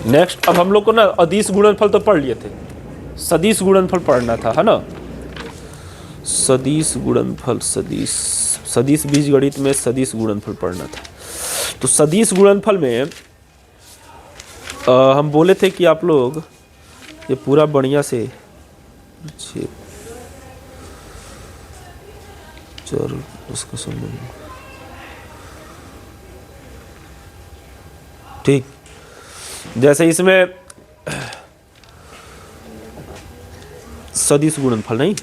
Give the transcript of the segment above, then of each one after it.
Next, अब हम लोग को ना अदिश गुणनफल तो पढ़ लिए थे, सदिश गुणनफल पढ़ना था, है ना। सदिश गुणनफल, सदिश बीजगणित में सदिश गुणनफल पढ़ना था। तो सदिश गुणनफल में हम बोले थे कि आप लोग ये पूरा बढ़िया से चल उसका संबंध ठीक, जैसे इसमें सदिश गुणनफल नहीं,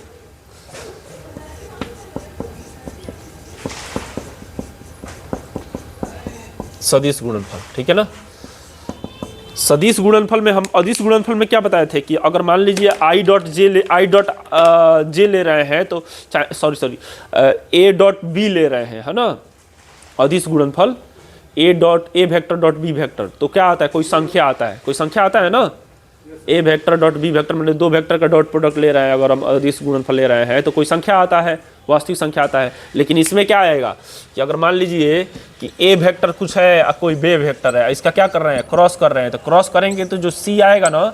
सदिश गुणनफल, ठीक है ना। सदिश गुणनफल में हम अदिश गुणनफल में क्या बताए थे कि अगर मान लीजिए आई डॉट जे ले रहे हैं तो सॉरी ए डॉट बी ले रहे हैं, है ना। अदिश गुणनफल ए वेक्टर डॉट बी वेक्टर, तो क्या आता है, कोई संख्या आता है, कोई संख्या आता है ना। ए वेक्टर डॉट बी वेक्टर मतलब दो वेक्टर का डॉट प्रोडक्ट ले रहे हैं, अगर हम अदिश गुणनफल ले रहे हैं तो कोई संख्या आता है, वास्तविक संख्या आता है। लेकिन इसमें क्या आएगा कि अगर मान लीजिए कि ए वेक्टर कुछ है और कोई बे वेक्टर है, इसका क्या कर रहे हैं, क्रॉस कर रहे हैं, तो क्रॉस करेंगे तो जो सी आएगा ना,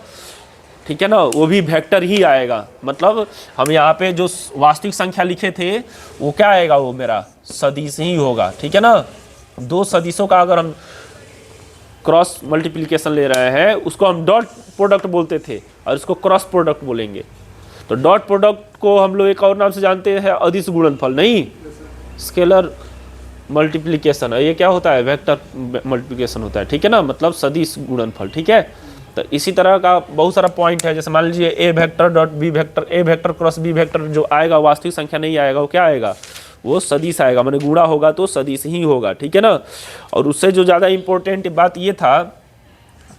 ठीक है ना, वो भी वेक्टर ही आएगा। मतलब हम यहाँ पे जो वास्तविक संख्या लिखे थे वो क्या आएगा, वो मेरा सदिश ही होगा, ठीक है ना। दो सदिशों का अगर हम क्रॉस मल्टीप्लिकेशन ले रहे हैं उसको हम डॉट प्रोडक्ट बोलते थे और इसको क्रॉस प्रोडक्ट बोलेंगे। तो डॉट प्रोडक्ट को हम लोग एक और नाम से जानते हैं अदिश गुणनफल, नहीं स्केलर मल्टीप्लिकेशन है, ये क्या होता है, वेक्टर मल्टीप्लिकेशन होता है, ठीक है ना, मतलब सदिश गुणनफल, ठीक है। तो इसी तरह का बहुत सारा पॉइंट है, जैसे मान लीजिए ए वेक्टर डॉट बी वेक्टर, ए वेक्टर क्रॉस बी वेक्टर जो आएगा वास्तविक संख्या नहीं आएगा, वो क्या आएगा, वो सदिश आएगा, माने गुणा होगा तो सदिश ही होगा, ठीक है ना। और उससे जो ज़्यादा इंपॉर्टेंट बात ये था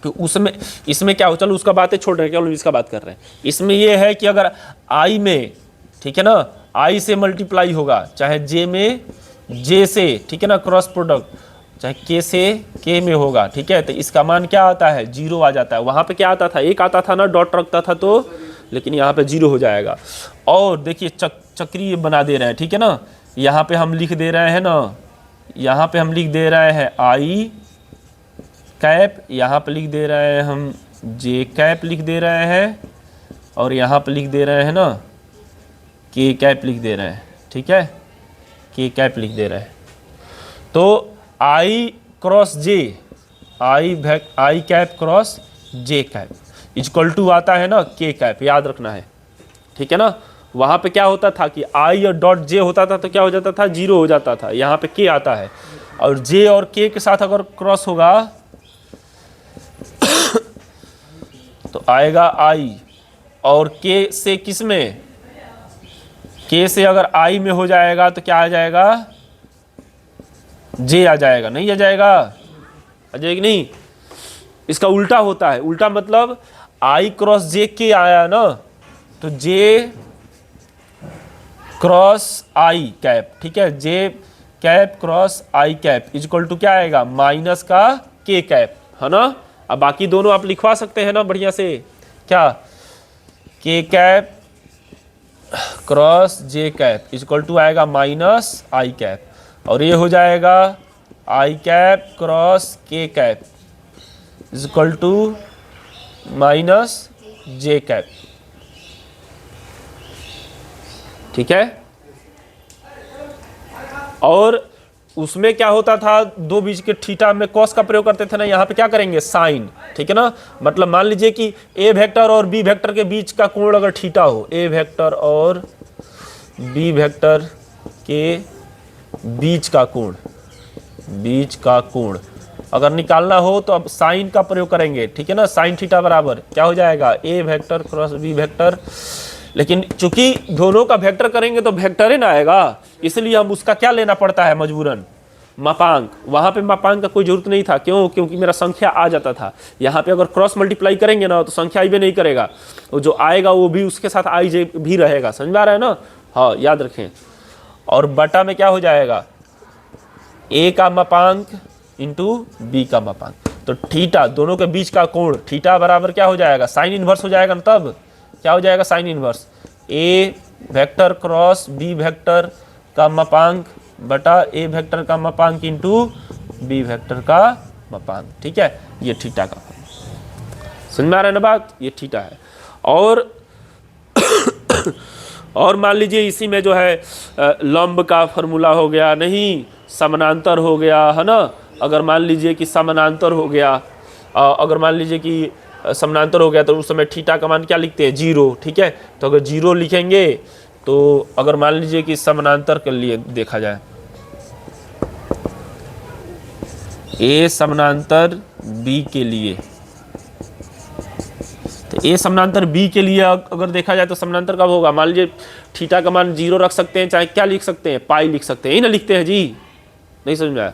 कि उसमें इसमें क्या हो, चलो उसका बातें छोड़ रहे हैं, केवल इसका बात कर रहे हैं। इसमें ये है कि अगर आई में, ठीक है ना, आई से मल्टीप्लाई होगा, चाहे जे में जे से, ठीक है ना, क्रॉस प्रोडक्ट, चाहे के से के में होगा, ठीक है, तो इसका मान क्या आता है, जीरो आ जाता है। वहाँ पे क्या आता था, एक आता था ना, डॉट रखता था तो, लेकिन यहाँ पे जीरो हो जाएगा। और देखिए चक्रीय बना दे रहे हैं, ठीक है ना, यहाँ पे हम लिख दे रहे हैं ना, यहाँ पे हम लिख दे रहे हैं आई कैप, यहाँ पे लिख दे रहे हैं हम जे कैप लिख दे रहे हैं, और यहाँ पे लिख दे रहे हैं ना के कैप लिख दे रहे हैं, ठीक है, के कैप लिख दे रहे हैं। तो I cross J, I cap cross J cap equal to आता है ना के कैप, याद रखना है, ठीक है ना। वहाँ पे क्या होता था कि आई और डॉट जे होता था तो क्या हो जाता था, जीरो हो जाता था। यहाँ पे के आता है और जे और के साथ अगर क्रॉस होगा तो आएगा आई, और के से किस में, के से अगर आई में हो जाएगा तो क्या आ जाएगा, जे आ जाएगा, नहीं आ जाएगा, आ जाएगी नहीं। इसका उल्टा होता है, उल्टा मतलब आई क्रॉस जे के आया ना, तो जे क्रॉस आई कैप, ठीक है, J cap cross I cap equal to क्या आएगा, माइनस का के कैप, है ना। अब बाकी दोनों आप लिखवा सकते हैं ना बढ़िया से, क्या, k cap cross J cap equal to आएगा माइनस आई कैप, और ये हो जाएगा i cap cross k cap equal to minus j cap, ठीक है। और उसमें क्या होता था, दो बीच के थीटा में कॉस का प्रयोग करते थे ना, यहाँ पे क्या करेंगे, साइन, ठीक है ना। मतलब मान लीजिए कि ए वेक्टर और बी वेक्टर के बीच का कोण अगर थीटा हो, ए वेक्टर और बी वेक्टर के बीच का कोण अगर निकालना हो तो अब साइन का प्रयोग करेंगे, ठीक है ना। साइन थीटा बराबर क्या हो जाएगा, ए वेक्टर क्रॉस बी वेक्टर, लेकिन चूंकि दोनों का वेक्टर करेंगे तो वेक्टर ही ना आएगा, इसलिए हम उसका क्या लेना पड़ता है, मजबूरन मापांक। वहाँ पे मापांक का कोई जरूरत नहीं था, क्यों, क्योंकि मेरा संख्या आ जाता था। यहाँ पे अगर क्रॉस मल्टीप्लाई करेंगे ना तो संख्या आई भी नहीं करेगा, तो जो आएगा वो भी उसके साथ आई जे भी रहेगा, समझ में आ रहा है ना, हाँ याद रखें। और बटा में क्या हो जाएगा, ए का मापांक इंटू बी का मापांक, तो थीटा दोनों के बीच का कोण थीटा बराबर क्या हो जाएगा, साइन इनवर्स हो जाएगा ना, तब क्या हो जाएगा, साइन इनवर्स ए वेक्टर क्रॉस बी वेक्टर का मापांक बटा ए वेक्टर का मापांक इंटू बी वेक्टर का मापांक, ठीक है, ये थीटा का। समझ में आ रहा है ना बात, ये थीटा है। और मान लीजिए इसी में जो है लंब का फॉर्मूला हो गया, नहीं समानांतर हो गया, है ना। अगर मान लीजिए कि समानांतर हो गया, अगर मान लीजिए कि समानांतर हो गया तो उस समय थीटा का मान क्या लिखते हैं, 0, ठीक है। तो अगर 0 लिखेंगे तो अगर मान लीजिए कि समानांतर के लिए देखा जाए, ए समानांतर बी के लिए, तो ए समानांतर बी के लिए अगर देखा जाए तो समानांतर कब होगा, मान लीजिए थीटा का मान 0 रख सकते हैं, चाहे क्या लिख सकते हैं, पाई लिख सकते हैं, यही ना लिखते हैं जी, नहीं समझ में आया।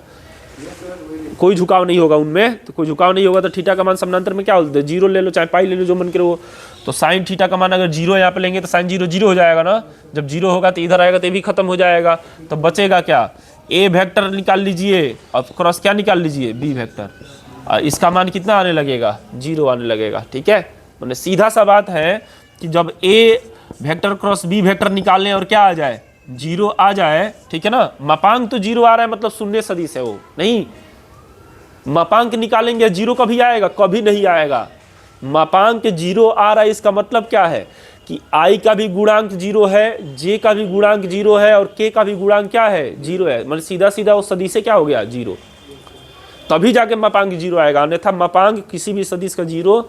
कोई झुकाव नहीं होगा उनमें, तो कोई झुकाव नहीं होगा तो थीटा का मान समानांतर में क्या होता है, 0 ले लो चाहे पाई ले लो, जो मन करे वो। तो साइन थीटा का मान अगर 0 यहाँ पे लेंगे तो साइन 0 0 हो जाएगा ना। जब 0 होगा तो इधर आएगा तो ये भी खत्म हो जाएगा, तो बचेगा क्या, ए वेक्टर निकाल लीजिए और क्रॉस क्या निकाल लीजिए, बी वेक्टर। इसका मान कितना आने लगेगा, 0 आने लगेगा, ठीक है। मैंने सीधा सा बात है कि जब ए वेक्टर क्रॉस बी वेक्टर निकालें और क्या आ जाए, 0 आ जाए, ठीक है ना। मापांक तो 0 आ रहा है मतलब शून्य सदिश है वो, नहीं मापांक निकालेंगे 0 कभी आएगा, कभी नहीं आएगा। मापांक 0 आ रहा है, इसका मतलब क्या है कि i का भी गुणांक 0 है, j का भी गुणांक 0 है और k का भी गुणांक क्या है, 0 है। मतलब सीधा सीधा वो सदिश से क्या हो गया, 0, तभी जाके मापांक 0 आएगा, अन्यथा मापांक किसी भी सदिश का 0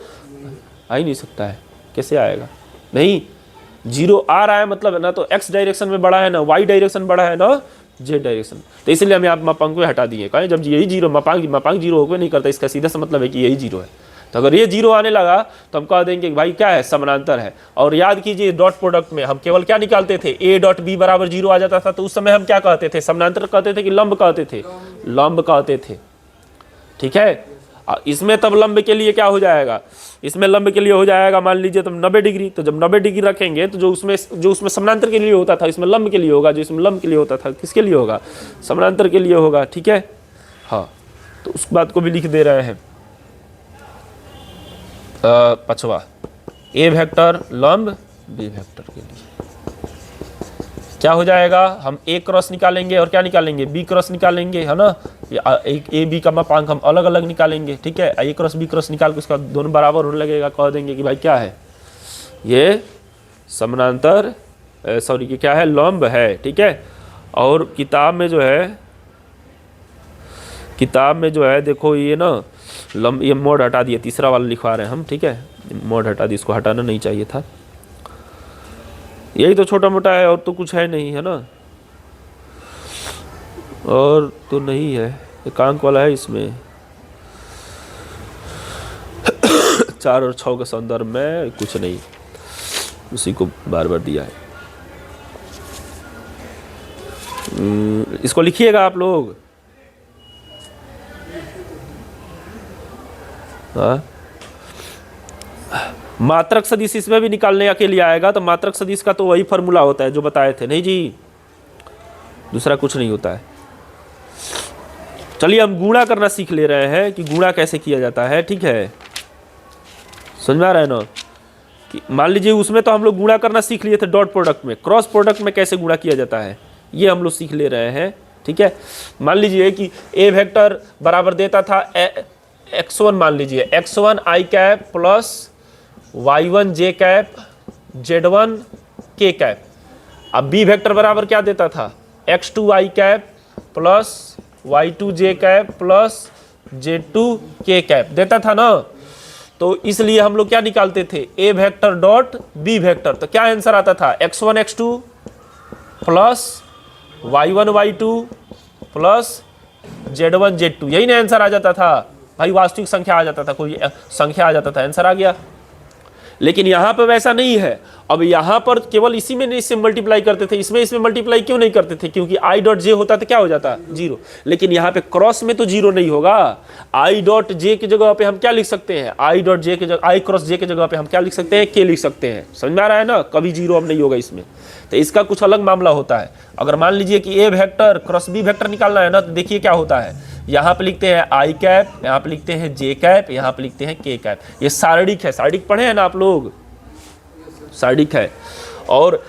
आ ही नहीं सकता है। कैसे आएगा, नहीं 0 आ रहा है मतलब ना तो x डायरेक्शन में बड़ा है, ना y डायरेक्शन बड़ा है, ना z डायरेक्शन। तो इसलिए हमें आप मापांक को हटा दिए, कहें जब यही 0 मापांक 0 होकर नहीं करता, इसका सीधा सा मतलब है कि यही 0 है। तो अगर ये 0 आने लगा तो हम कह देंगे कि भाई क्या है, समानांतर है। और याद कीजिए डॉट प्रोडक्ट में हम केवल क्या निकालते थे, a डॉट b बराबर 0 आ जाता था, तो उस समय हम क्या कहते थे, समानांतर कहते थे कि लंब कहते थे, लंब कहते थे, ठीक है। इसमें तब लंब के लिए क्या हो जाएगा, इसमें लंब के लिए हो जाएगा मान लीजिए तब 90 डिग्री। तो जब 90 डिग्री रखेंगे तो जो उसमें समानांतर के लिए होता था इसमें लंब के लिए होगा, जो इसमें लंब के लिए होता था किसके लिए होगा, समानांतर के लिए होगा, ठीक है। हाँ, तो उस बात को भी लिख दे रहे हैं। पांचवा, ए वेक्टर लंब बी वेक्टर के लिए क्या हो जाएगा, हम ए क्रॉस निकालेंगे और क्या निकालेंगे, बी क्रॉस निकालेंगे, है ना। ए बी का मापांक हम अलग अलग निकालेंगे, ठीक है। ए क्रॉस बी क्रॉस निकाल के उसका दोनों बराबर होने लगेगा, कह देंगे कि भाई क्या है, ये समानांतर सॉरी कि क्या है, लंब है, ठीक है। और किताब में जो है देखो ये ना लंब, ये मोड हटा दिए, तीसरा वाला लिखवा रहे हैं हम, ठीक है। मोड हटा दिए, इसको हटाना नहीं चाहिए था। यही तो छोटा मोटा है और तो कुछ है नहीं, है ना, और तो नहीं है, एकांक वाला है इसमें 4 और 6 के संदर्भ में कुछ नहीं, उसी को बार बार दिया है। इसको लिखिएगा आप लोग, हाँ। मात्रक सदिश इसमें भी निकालने के लिए आएगा, तो मात्रक सदिश का तो वही फॉर्मूला होता है जो बताए थे, नहीं जी, दूसरा कुछ नहीं होता है। चलिए हम गुणा करना सीख ले रहे हैं कि गुणा कैसे किया जाता है, ठीक है। समझ में आ रहा है ना, कि मान लीजिए उसमें तो हम लोग गुणा करना सीख लिए थे डॉट प्रोडक्ट में, क्रॉस प्रोडक्ट में कैसे गुणा किया जाता है ये हम लोग सीख ले रहे हैं, ठीक है। मान लीजिए कि ए वेक्टर बराबर देता था x1, मान लीजिए x1 i cap plus y1 j cap z1 k cap. अब बी वेक्टर बराबर क्या देता था, x2 i cap plus y2 j cap plus z2 k cap देता था ना। तो इसलिए हम लोग क्या निकालते थे, a vector dot b vector. तो क्या आंसर आता था, x1 x2 plus y1 y2 plus z1 z2, यही ना आंसर आ जाता था भाई, वास्तविक संख्या आ जाता था, कोई संख्या आ जाता था, आंसर आ गया। लेकिन यहाँ पर वैसा नहीं है। अब यहाँ पर केवल इसी में इससे मल्टीप्लाई करते थे, इसमें मल्टीप्लाई क्यों नहीं करते थे, क्योंकि आई डॉट जे होता तो क्या हो जाता, 0। लेकिन यहाँ पे क्रॉस में तो 0 नहीं होगा, आई डॉट जे की जगह पे हम क्या लिख सकते हैं, आई डॉट जे की जगह, आई क्रॉस जे की जगह पे हम क्या लिख सकते हैं, के लिख सकते हैं। समझ में आ रहा है ना, कभी 0 अब नहीं होगा इसमें। तो इसका कुछ अलग मामला होता है। अगर मान लीजिए कि ए वेक्टर क्रॉस बी वेक्टर निकालना है ना, तो देखिए क्या होता है, यहाँ पे लिखते हैं आई कैप, यहाँ पे लिखते हैं जे कैप, यहाँ पे लिखते हैं के कैप। ये सारणिक है, सारणिक पढ़े हैं ना आप लोग, सारणिक है। और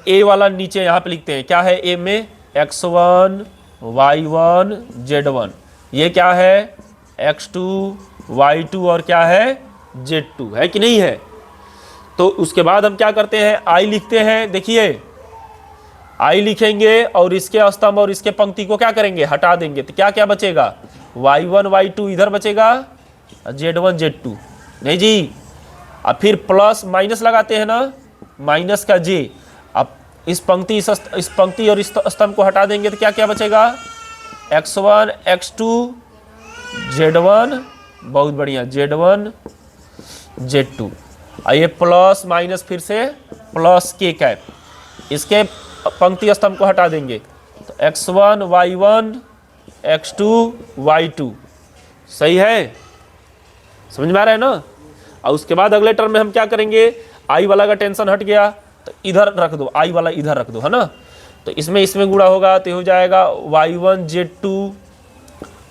ए वाला नीचे यहाँ पे लिखते हैं, क्या है ए में, x1 y1 z1, ये क्या है x2 y2 और क्या है Z2 है कि नहीं है। तो उसके बाद हम क्या करते हैं, I लिखते हैं। देखिए I लिखेंगे और इसके स्तंभ और इसके पंक्ति को क्या करेंगे, हटा देंगे। तो क्या क्या बचेगा, y1 y2 इधर बचेगा, z1 z2 नहीं जी। अब फिर प्लस माइनस लगाते हैं ना, माइनस का j। अब इस पंक्ति और इस स्तंभ को हटा देंगे तो क्या क्या बचेगा, x1 x2 z1, बहुत बढ़िया, z1 z2। ये प्लस माइनस फिर से प्लस k कैप, इसके पंक्ति स्तंभ को हटा देंगे तो x1 y1 x2 y2। सही है, समझ में आ रहा है ना। और उसके बाद अगले टर्म में हम क्या करेंगे, आई वाला का टेंशन हट गया तो इधर रख दो, आई वाला इधर रख दो, है ना। तो इसमें गुणा होगा तो हो जाएगा y1 z2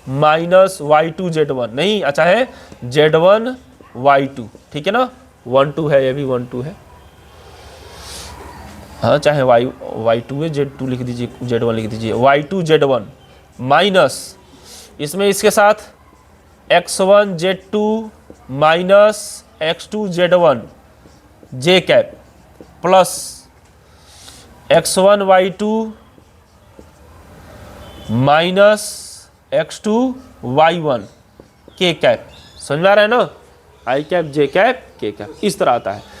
minus y2 z1, नहीं अच्छा है z1 y2, ठीक है ना। 1 2 है, ये भी 1 2 है, हाँ चाहे y2 है, z2 लिख दीजिए, z1 लिख दीजिए, y2 z1 माइनस इसमें इसके साथ x1 z2 minus x2 z1 j cap plus x1 y2 minus x2 y1 k cap. समझ में आ रहा है ना, i cap j cap k cap, इस तरह आता है।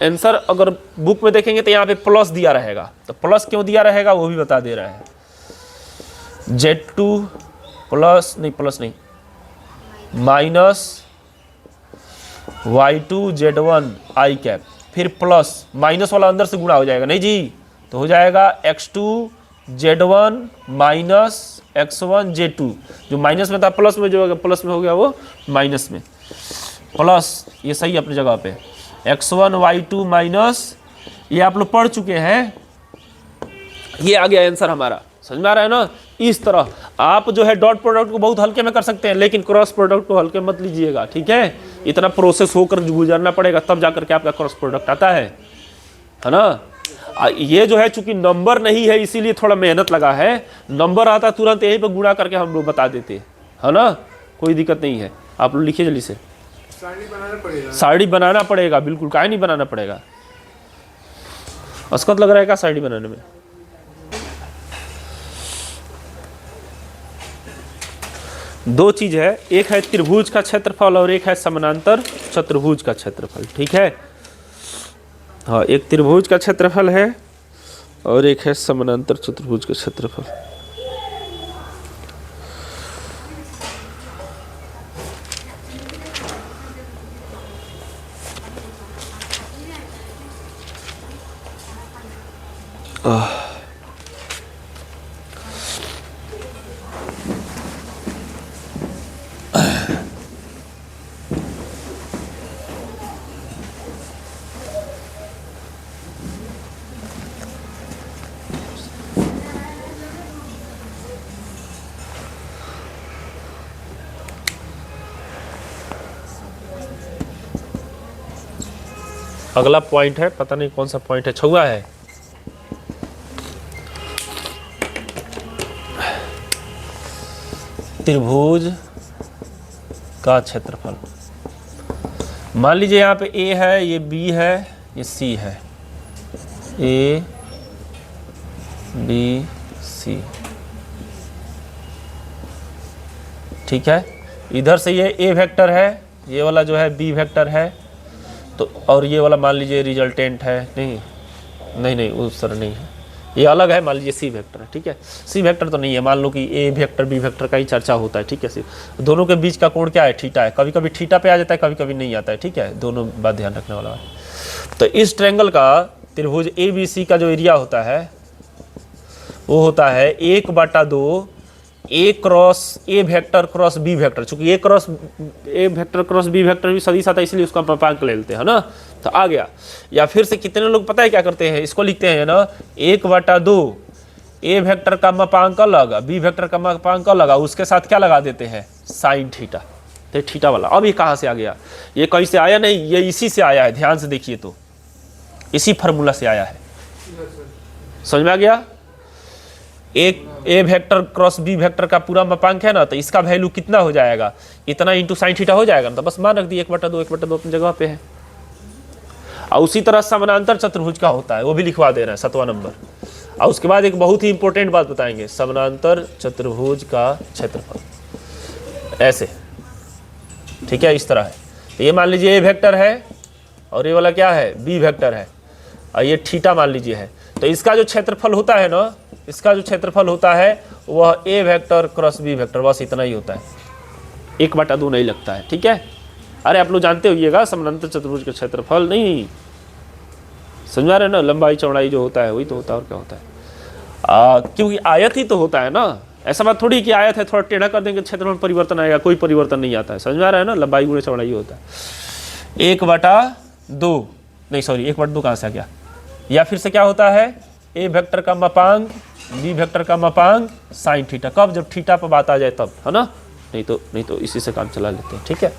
आंसर अगर बुक में देखेंगे तो यहाँ पे प्लस दिया रहेगा, तो प्लस क्यों दिया रहेगा वो भी बता दे रहा है। z2 प्लस नहीं minus y2 z1 i cap, फिर प्लस माइनस वाला अंदर से गुणा हो जाएगा, नहीं जी, तो हो जाएगा x2 z1 minus x1 z2, जो माइनस में था प्लस में, जो प्लस में हो गया वो माइनस में, प्लस ये सही अपनी जगह पे x1 y2 माइनस, ये आप लोग पढ़ चुके हैं, ये आ गया आंसर हमारा। समझ में आ रहा है ना। इस तरह आप जो है डॉट प्रोडक्ट को बहुत हल्के में कर सकते हैं, लेकिन क्रॉस प्रोडक्ट को हल्के मत लीजिएगा, ठीक है। इतना प्रोसेस होकर गुजरना पड़ेगा तब जाकर के आपका क्रॉस प्रोडक्ट आता है ना। ये जो है चूंकि नंबर नहीं है इसीलिए थोड़ा मेहनत लगा है, नंबर आता तुरंत यहीं पर गुणा करके हम लोग बता देते, है ना, कोई दिक्कत नहीं है। आप लोग लिखिए जल्दी से, साड़ी बनाना पड़ेगा, बिल्कुल, काहे नहीं बनाना पड़ेगा। अस्कत लग रहा है क्या साड़ी बनाने में। दो चीज है, एक है त्रिभुज का क्षेत्रफल और एक है समानांतर चतुर्भुज का क्षेत्रफल, ठीक है। हाँ, एक त्रिभुज का क्षेत्रफल है और एक है समानांतर चतुर्भुज का क्षेत्रफल। अगला पॉइंट है, पता नहीं कौन सा पॉइंट है, 6वां है। त्रिभुज का क्षेत्रफल। मान लीजिए यहाँ पे A है, ये B है, ये C है, A B C, ठीक है। इधर से ये A वेक्टर है, ये वाला जो है B वेक्टर है, तो और ये वाला मान लीजिए रिजल्टेंट है, नहीं उस तरह नहीं है, ये अलग है, मान लीजिए सी वेक्टर है, ठीक है। सी वेक्टर तो नहीं है, मान लो कि ए वेक्टर बी वेक्टर का ही चर्चा होता है, ठीक है। सिर्फ दोनों के बीच का कोण क्या है, थीटा है, कभी कभी थीटा पे आ जाता है, कभी कभी नहीं आता है, ठीक है। दोनों बात ध्यान रखने वाला है। तो इस ट्रायंगल का त्रिभुज ए बी सी का जो एरिया होता है वो होता है 1/2 A cross A vector cross B vector. चूंकि A vector cross B vector भी सदिश आता है, इसलिए उसका मापांक ले लेते हैं ना, तो आ गया। या फिर से कितने लोग पता है क्या करते हैं, इसको लिखते हैं ना 1/2 ए वेक्टर का मापांक अलग, बी वेक्टर का मापांक अलग, उसके साथ क्या लगा देते हैं, साइन थीटा। तो थीटा वाला अब ये कहाँ से आ गया, ये कहीं से आया नहीं, ये इसी से आया है, ध्यान से देखिए तो इसी फार्मूला से आया है। समझ में आ गया। एक ए वेक्टर क्रॉस बी वेक्टर का पूरा मापांक है ना, तो इसका वैल्यू कितना हो जाएगा, इतना इंटू साइन थीटा हो जाएगा ना, तो बस मान रख दिए 1/2 अपनी जगह पे है। और उसी तरह समानांतर चतुर्भुज का होता है, वो भी लिखवा दे रहे हैं 7वां नंबर। और उसके बाद एक बहुत ही इंपॉर्टेंट बात बताएंगे, समानांतर चतुर्भुज का क्षेत्रफल ऐसे, ठीक है, इस तरह है। तो ये मान लीजिए ए वेक्टर है और ये वाला क्या है, बी वेक्टर है, और ये थीटा मान लीजिए है। तो इसका जो क्षेत्रफल होता है ना, इसका जो क्षेत्रफल होता है वह ए वेक्टर क्रॉस बी वेक्टर, बस इतना ही होता है, 1/2 नहीं लगता है, ठीक है। अरे आप लोग जानते होइएगा समानांतर चतुर्भुज का क्षेत्रफल नहीं समझा रहे ना, लंबाई चौड़ाई जो होता है वही तो होता है, और क्या होता है, क्योंकि आयत ही तो होता है ना। ऐसा बात थोड़ी कि आयत है थोड़ा टेढ़ा कर देंगे क्षेत्रफल में परिवर्तन आएगा, कोई परिवर्तन नहीं आता है, समझ में आ रहा है ना, लंबाई गुणे चौड़ाई होता है। 1/2 नहीं सॉरी 1/2 कहाँ से आ गया, या फिर से क्या होता है, ए वेक्टर का मापांक बी वेक्टर का मापांक साइन थीटा, कब, जब थीटा पर बात आ जाए तब, है ना, नहीं तो इसी से काम चला लेते हैं, ठीक है।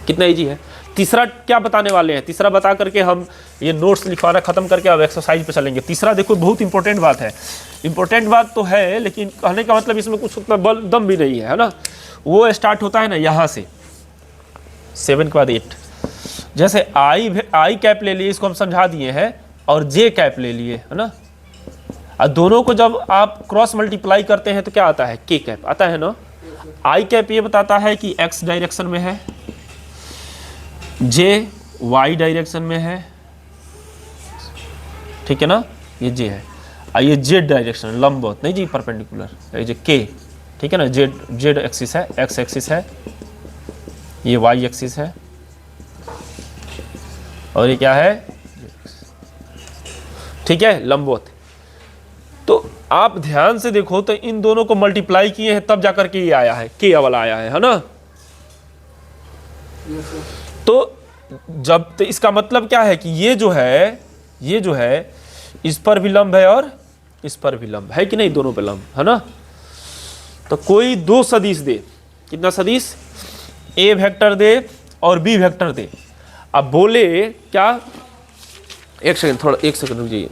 कितना इजी है। तीसरा क्या बताने वाले हैं, तीसरा बता करके हम ये नोट्स लिखवाना खत्म करके अब एक्सरसाइज पे चलेंगे। तीसरा देखो बहुत इंपॉर्टेंट बात है, इंपॉर्टेंट बात तो है, लेकिन कहने का मतलब इसमें कुछ उतना बल दम भी नहीं है ना। वो स्टार्ट होता है ना यहाँ से 7 के बाद 8, जैसे आई कैप ले लिए, इसको हम समझा दिए हैं, और जे कैप ले लिए, है ना। और दोनों को जब आप क्रॉस मल्टीप्लाई करते हैं तो क्या आता है, के कैप आता है ना। आई कैप ये बताता है कि एक्स डायरेक्शन में है, जे वाई डायरेक्शन में है, ठीक है ना, ये जे है, और ये जेड डायरेक्शन लंबवत नहीं जी, परपेंडिकुलर, ये जो के, ठीक है ना, जेड एक्सिस है, एक्स एक्सिस है, ये वाई एक्सिस है, और ये क्या है, ठीक है, लंबवत। तो आप ध्यान से देखो तो इन दोनों को मल्टीप्लाई किए हैं तब जाकर के ये आया है, के वाला आया है ना। तो जब, तो इसका मतलब क्या है कि ये जो है इस पर भी लंब है और इस पर भी लंब है कि नहीं, दोनों पे लंब है ना। तो कोई दो सदिश दे, कितना सदिश, ए वेक्टर दे और बी वेक्टर दे। अब बोले क्या, एक सेकंड रुक जाइए,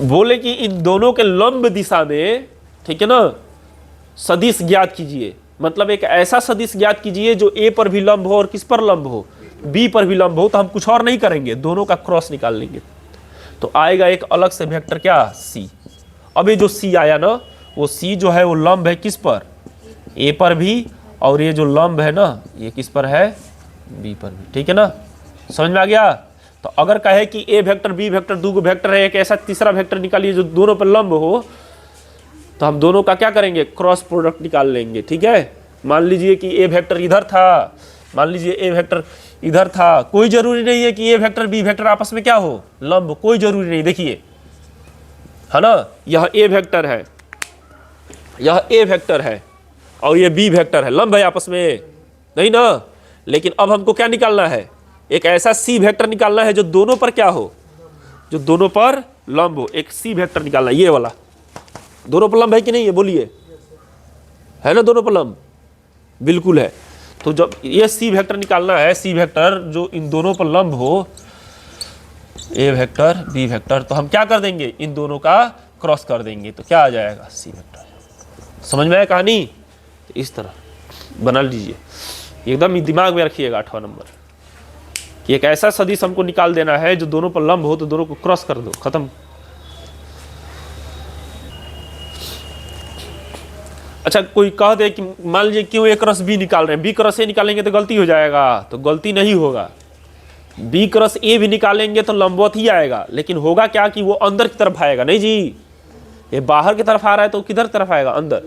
बोले कि इन दोनों के लंब दिशा में, ठीक है ना, सदिश ज्ञात कीजिए। मतलब एक ऐसा सदिश ज्ञात कीजिए जो ए पर भी लंब हो और किस पर लंब हो, बी पर भी लंब हो। तो हम कुछ और नहीं करेंगे, दोनों का क्रॉस निकाल लेंगे, तो आएगा एक अलग से वेक्टर क्या, सी। अब ये जो सी आया ना, वो सी जो है वो लंब है किस पर, ए पर भी, और ये जो लंब है ना ये किस पर है, बी पर भी, ठीक है ना, समझ में आ गया। तो अगर कहे कि ए वेक्टर बी वेक्टर दो वेक्टर है, एक ऐसा तीसरा वेक्टर निकालिए जो दोनों पर लंब हो, तो हम दोनों का क्या करेंगे, क्रॉस प्रोडक्ट निकाल लेंगे, ठीक है। मान लीजिए कि ए वेक्टर इधर था, मान लीजिए ए वेक्टर इधर था, कोई जरूरी नहीं है कि ए वेक्टर बी वेक्टर आपस में क्या हो, लंब, कोई जरूरी नहीं। देखिए है ना, यह ए वेक्टर है, यह ए वेक्टर है और ये बी वेक्टर है, लंब है आपस में नहीं ना। लेकिन अब हमको क्या निकालना है, एक ऐसा सी वेक्टर निकालना है जो दोनों पर क्या हो, जो दोनों पर लंब हो। एक सी वेक्टर निकालना है, ये वाला दोनों पर लंब है कि नहीं, ये बोलिए, है ना, दोनों पर लंब बिल्कुल है। तो जब ये सी वेक्टर निकालना है, सी वेक्टर जो इन दोनों पर लंब हो, ए वेक्टर बी वेक्टर, तो हम क्या कर देंगे, इन दोनों का क्रॉस कर देंगे, तो क्या आ जाएगा, सी वेक्टर। समझ में आया कहानी, तो इस तरह बना लीजिए, एकदम दिमाग में रखिएगा 8वां नंबर कि एक ऐसा सदिश हमको निकाल देना है जो दोनों पर लंब हो, तो दोनों को क्रॉस कर दो, खत्म। अच्छा कोई कह दे कि मान लीजिए क्यों ए क्रॉस बी निकाल रहे हैं, बी क्रॉस ए निकालेंगे तो गलती हो जाएगा, तो गलती नहीं होगा। बी क्रॉस ए भी निकालेंगे तो लंबवत ही आएगा, लेकिन होगा क्या कि वो अंदर की तरफ आएगा, नहीं जी, ये बाहर की तरफ आ रहा है तो किधर तरफ आएगा, अंदर।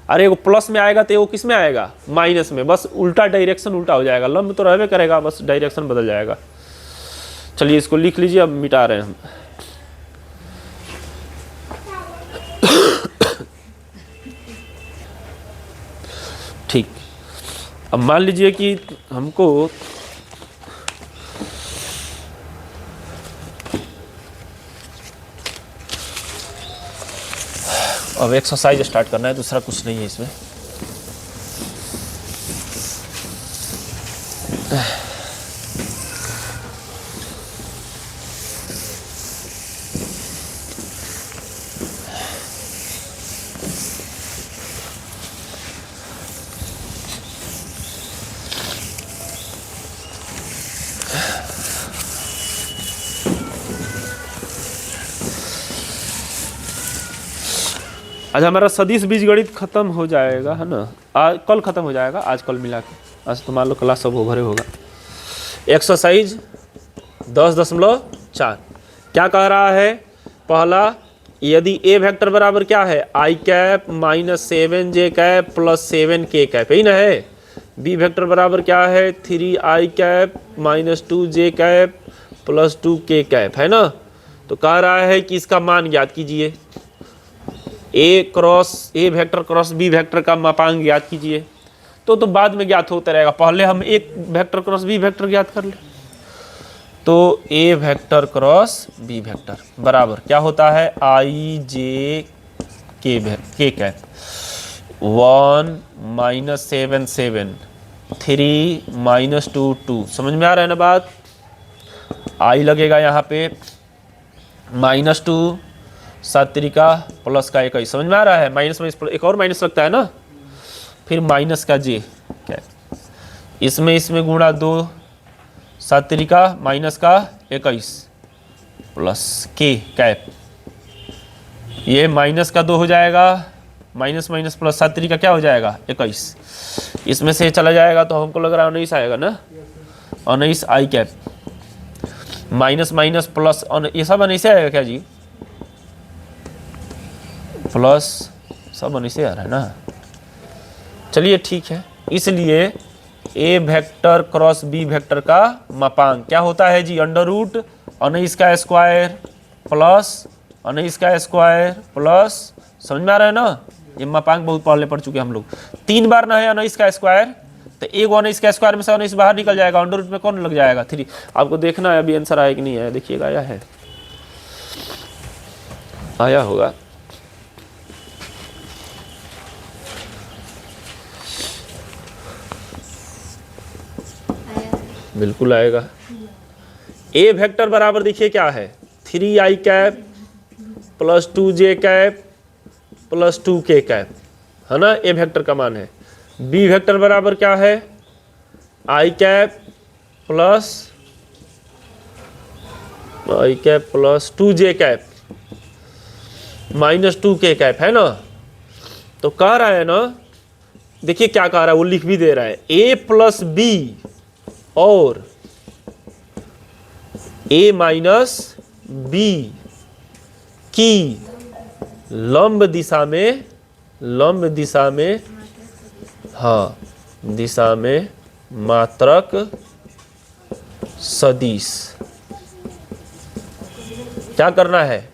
अरे वो प्लस में आएगा तो वो किस में आएगा, माइनस में, बस उल्टा डायरेक्शन उल्टा हो जाएगा, लंब तो रहबे करेगा, बस डायरेक्शन बदल जाएगा। चलिए इसको लिख लीजिए, अब मिटा रहे हैं हम। ठीक, अब मान लीजिए कि हमको अब एक्सरसाइज स्टार्ट करना है, दूसरा कुछ नहीं है इसमें। आज हमारा सदिश बीजगणित खत्म हो जाएगा, है ना। आज कल खत्म हो जाएगा, आज कल मिला के। आज तो मान लो क्लास सब ओवरे होगा। एक्सरसाइज 10.4 क्या कह रहा है? पहला, यदि ए वेक्टर बराबर क्या है? I cap minus 7j cap plus 7k cap, यही ना है। बी वेक्टर बराबर क्या है? 3i cap minus 2j cap plus 2k cap, है ना। तो कह रहा है कि इसका मान ज्ञात कीजिए। ए वेक्टर क्रॉस बी वेक्टर का मापांक ज्ञात कीजिए। तो बाद में ज्ञात होता रहेगा, पहले हम एक वेक्टर क्रॉस बी वेक्टर ज्ञात कर ले। तो ए वेक्टर क्रॉस बी वेक्टर बराबर क्या होता है? आई जे के कैप 1 माइनस 7 7 3 माइनस 2 2। समझ में आ रहा है ना बात? आई लगेगा यहाँ पे माइनस 2 7 त्रिका प्लस का 21। समझ में आ रहा है? माइनस में एक और माइनस लगता है ना, फिर माइनस का जे कैप, इसमें गुणा 2 7 त्रिका माइनस का 21 प्लस के कैप, ये माइनस का 2 हो जाएगा, माइनस माइनस प्लस 7 त्रिका क्या हो जाएगा? 21। इसमें से चला जाएगा तो हमको लग रहा है 19 आएगा ना। 19 आई कैप माइनस माइनस प्लस, ये सब 19 आएगा क्या जी? प्लस सब 19 आ रहा है ना। चलिए ठीक है। इसलिए ए वेक्टर क्रॉस बी वेक्टर का मापांक क्या होता है जी? अंडर रूट 19 का स्क्वायर प्लस 19 का स्क्वायर प्लस, समझ में आ रहा है ना। ये मापांक बहुत पहले पढ़ चुके हम लोग। 3 बार ना है 19 का स्क्वायर, तो एक 19 का स्क्वायर में से 19 बाहर निकल जाएगा, अंडर रूट में कौन लग जाएगा? 3। आपको देखना है अभी आंसर आया कि नहीं आया। देखिएगा, आया है, आया होगा। बिल्कुल आएगा। ए वेक्टर बराबर देखिए क्या है? 3i cap plus 2j cap plus 2k cap, है ना। ए वेक्टर का मान है। बी वेक्टर बराबर क्या है? i cap plus 2j cap minus 2k cap, है ना। तो कह रहा है ना, देखिए क्या कह रहा है, वो लिख भी दे रहा है। a प्लस बी और a माइनस बी की लंब दिशा में हाँ दिशा में मात्रक सदिश क्या करना है?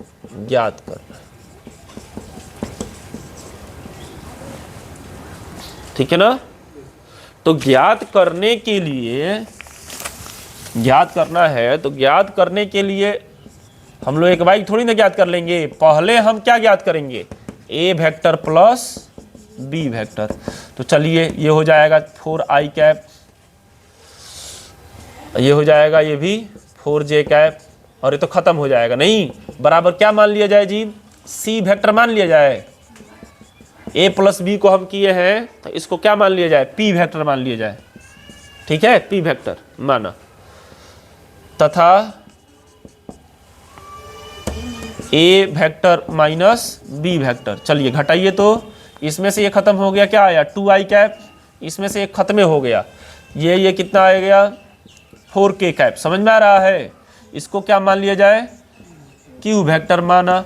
ज्ञात करना है। ठीक है ना। तो ज्ञात करने के लिए ज्ञात करना है, तो ज्ञात करने के लिए हम लोग एक बाइक थोड़ी ना ज्ञात कर लेंगे। पहले हम क्या ज्ञात करेंगे? ए वेक्टर प्लस बी वेक्टर। तो चलिए ये हो जाएगा 4i कैप, ये हो जाएगा ये भी 4j कैप, और ये तो खत्म हो जाएगा। नहीं, बराबर क्या मान लिया जाए जी? सी वेक्टर मान लिया जाए। ए प्लस बी को हम किए हैं, तो इसको क्या मान लिया जाए? पी वेक्टर मान लिया जाए। ठीक है, पी वेक्टर माना, तथा ए वेक्टर माइनस बी वेक्टर। चलिए घटाइए, तो इसमें से ये खत्म हो गया, क्या आया? 2i कैप, इसमें से एक खत्म हो गया, ये कितना आ गया? 4k cap. समझ में आ रहा है? इसको क्या मान लिया जाए? क्यू वेक्टर माना।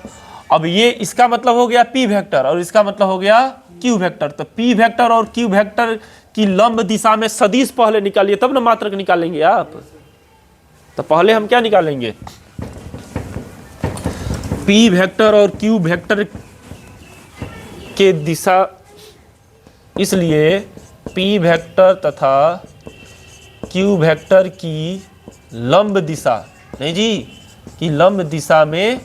अब ये इसका मतलब हो गया पी वेक्टर, और इसका मतलब हो गया क्यू वेक्टर। तो पी वेक्टर और क्यू वेक्टर की लंब दिशा में सदिश पहले निकालिए, तब ना मात्रक निकालेंगे आप। तो पहले हम क्या निकालेंगे? पी वेक्टर और क्यू वेक्टर के दिशा, इसलिए पी वेक्टर तथा क्यू वेक्टर की लंब दिशा, नहीं जी, की लंब दिशा में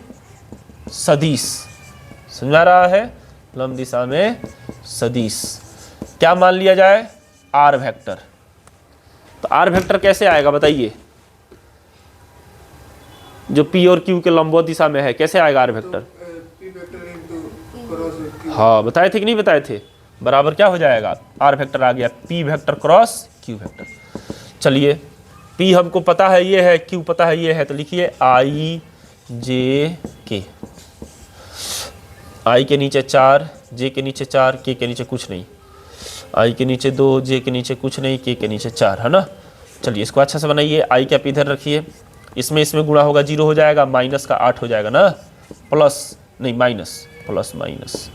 सदिश। समझ आ रहा है? लंब दिशा में सदिश क्या मान लिया जाए? R vector. तो आर वेक्टर कैसे आएगा बताइए? जो पी और क्यू के लंबवत दिशा में है, कैसे आएगा आर वेक्टर? हाँ, बताए थे कि नहीं बताए थे? बराबर क्या हो जाएगा? आर वेक्टर आ गया P vector cross Q vector. चलिए, पी हमको पता है ये है, क्यू पता है ये है, तो लिखिए आई जे के। आई के नीचे 4, जे के नीचे 4, के के नीचे कुछ नहीं, आई के नीचे 2, जे के नीचे कुछ नहीं, के नीचे 4, है ना। चलिए इसको अच्छा से बनाइए। आई कैप इधर रखिए, इसमें गुणा होगा 0 हो जाएगा, माइनस का 8 हो जाएगा ना, प्लस नहीं माइनस, प्लस माइनस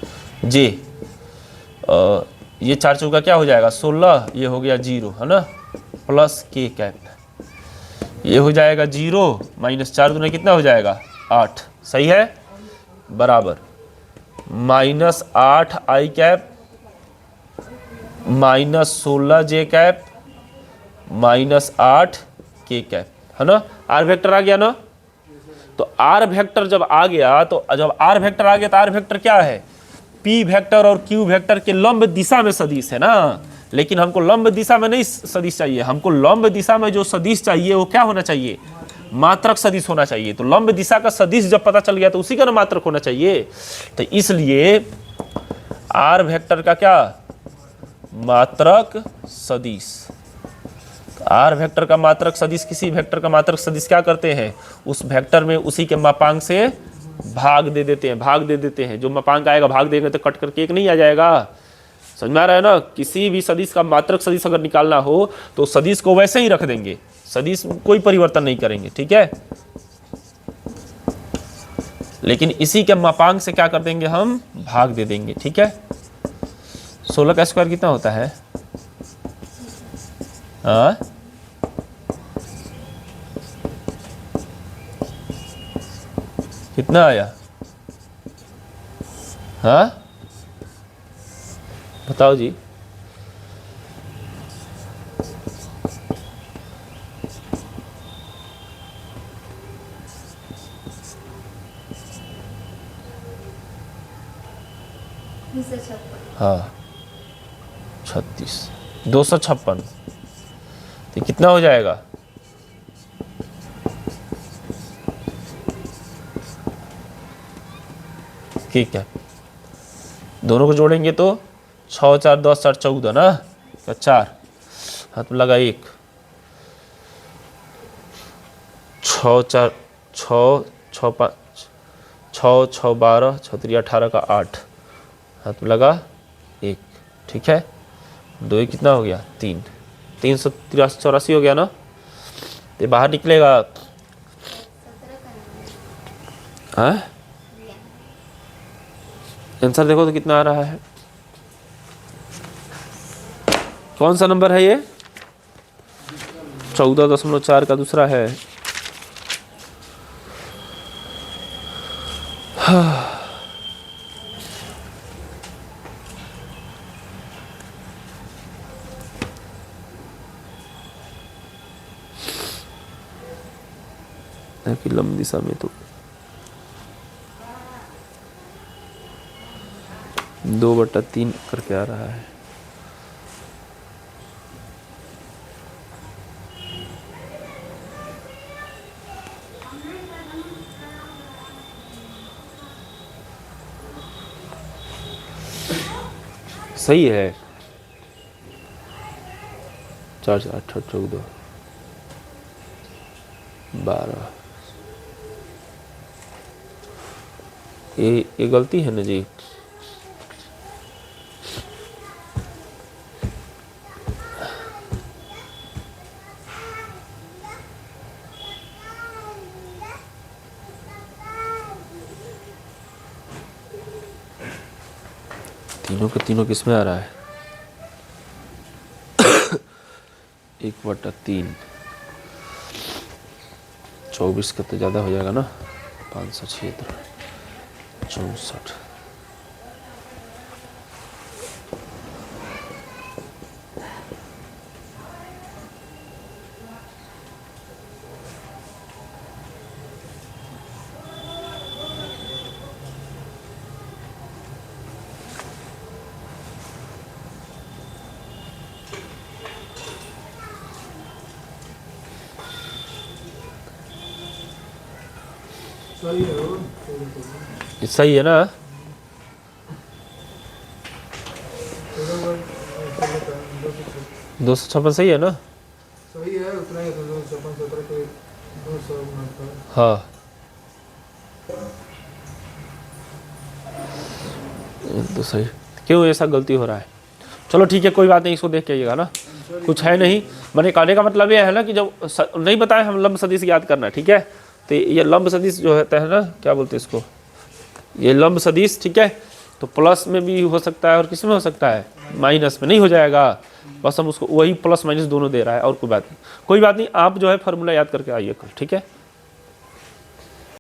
जे, ये 4 चौका क्या हो जाएगा 16, ये हो गया 0, है ना, प्लस के कैप, ये हो जाएगा 0, माइनस 4 दूना कितना हो जाएगा 8, सही है, बराबर -8 आई कैप -16 जे कैप -8 के कैप, है ना। आर वेक्टर आ गया ना। तो आर वेक्टर जब आ गया तो जब आर वेक्टर आ गया तो आर वेक्टर क्या है, पी वेक्टर और क्यू वेक्टर के लंब दिशा में सदिश है ना। लेकिन हमको लंब दिशा में नहीं सदिश चाहिए, हमको लंब दिशा में जो सदिश चाहिए वो क्या होना चाहिए, मात्रक सदिश होना चाहिए। तो लंब दिशा का सदिश जब पता चल गया तो उसी का ना मात्रक होना चाहिए। तो इसलिए आर वेक्टर का क्या, मात्रक सदिश। आर वेक्टर का मात्रक सदिश, किसी वेक्टर का मात्रक सदिश क्या करते हैं, उस वेक्टर में उसी के मापांक से भाग दे देते हैं, भाग दे देते हैं। जो मापांक आएगा भाग देंगे तो कट करके 1 नहीं आ जाएगा। समझ में आ रहा है ना। किसी भी सदिश का मात्रक सदिश अगर निकालना हो तो सदिश को वैसे ही रख देंगे, सदिश कोई परिवर्तन नहीं करेंगे, ठीक है। लेकिन इसी के मापांक से क्या कर देंगे, हम भाग दे देंगे, ठीक है। 16 का स्क्वायर कितना होता है, हाँ कितना आया, हाँ बताओ जी। हाँ 36, 256, तो कितना हो जाएगा, ठीक है। दोनों को जोड़ेंगे तो 6 4 10 4 14 ना, क्या 4 हाथ में लगा 1, 6 4 6 6 5 6 6 12 6 3 18 का 8 हाथ में लगा 1, ठीक है। 2 कितना हो गया 3, 383 हो गया ना। ये बाहर निकलेगा, हाँ आंसर देखो तो कितना आ रहा है, कौन सा नंबर है ये, 14.4 का दूसरा है। कि लंब दिशा में तो 2/3 करके आ रहा है। सही है, 4 4 8 14 12, ये गलती है ना जी। तीनों के तीनों किस में आ रहा है, 1/3, 24 का तो ज़्यादा हो जाएगा ना, 576 64। सही है ना, 256 सही है ना, सही है उतना ही, 256 के 200 हाँ तो सही, क्यों ऐसा गलती हो रहा है? चलो ठीक है, कोई बात नहीं, इसको देख के आइएगा ना, कुछ है नहीं। मैंने कहने का मतलब ये है ना कि जब नहीं बताए हम लंब सदिश याद करना, ठीक है। तो ये लंब सदिश जो होता है ना, क्या बोलते हैं इसको, ये लंब सदिश, ठीक है। तो प्लस में भी हो सकता है और किस में हो सकता है, माइनस में नहीं हो जाएगा। बस हम उसको वही प्लस माइनस दोनों दे रहा है, और कोई बात नहीं, कोई बात नहीं। आप जो है फार्मूला याद करके आइए कल, ठीक है।